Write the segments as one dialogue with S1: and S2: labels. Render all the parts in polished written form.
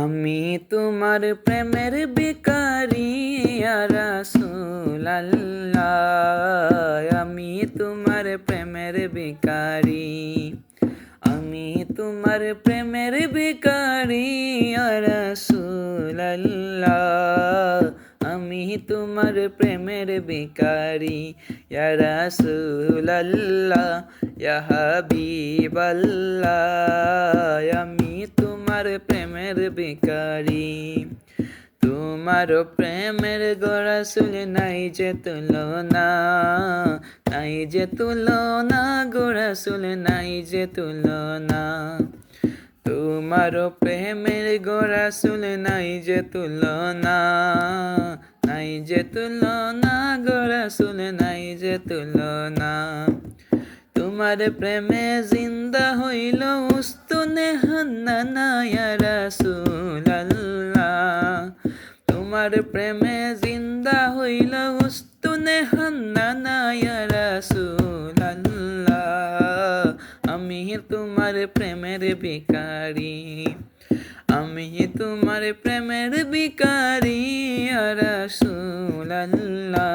S1: আমি তোমার প্রেমের ভিখারি ইয়া রাসূলাল্লাহ, আমি তোমার প্রেমের ভিখারি, আমি তোমার প্রেমের ভিখারি ইয়া রাসূলাল্লাহ, আমি তোমার প্রেমের ভিখারি ইয়া রাসূলাল্লাহ, ইয়া হাবিবাল্লাহ, আমি তোমার প্রেমের ভিখারি। তোমার প্রেমের রাসূল নাই যে তুলনা, নাই যে তুলনা গো রাসূল, নাই যে তুলনা। তোমার প্রেমের রাসূল নাই যে তুলনা, নাই যে তুলনা গো রাসূল, নাই যে তুলনা। তোমার প্রেমে জিন্দা হইল উস্তুনে হান্নানা ইয়া রাসূলাল্লাহ, তোমার প্রেমে জিন্দা হইল উস্তুনে হান্নানা ইয়া রাসূলাল্লাহ, আমি তোমার প্রেমের ভিখারি, আমি তোমার প্রেমের ভিখারি ইয়া রাসূলাল্লাহ,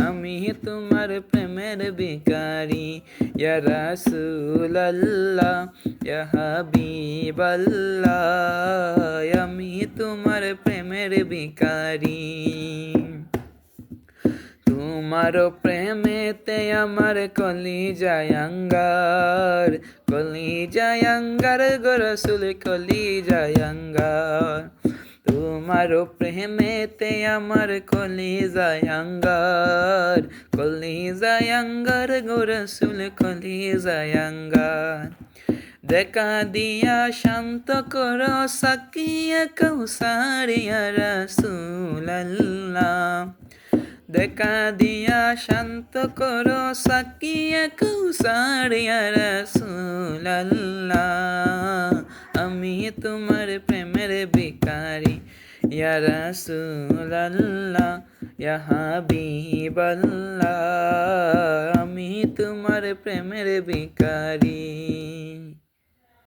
S1: আমি তোমার প্রেমের ভিখারি ইয়া রাসূলাল্লাহ, ইয়া হাবিবাল্লাহ, আমি তোমার প্রেমের ভিখারি। তোমার প্রেমেতে আমার কলিজায় আঙ্গার, কলিজায় আঙ্গার গো রাসূল, কলিজায় আঙ্গার। তোমার প্রেমেতে আমার কলিজায় আঙ্গার, কলিজায় আঙ্গার গো রাসূল, কলিজায় আঙ্গার। দেখা দিয়া শান্ত করো সাকিয়া কাউসার ইয়া রাসূলাল্লাহ, দেখা দিয়া শান্ত করো সাকিয়া কাউসার ইয়া রাসূলাল্লাহ, আমি তোমার প্রেমের ভিখারি ইয়া রাসূলাল্লাহ, ইয়া হাবিবাল্লাহ, আমি তোমার প্রেমের ভিখারি।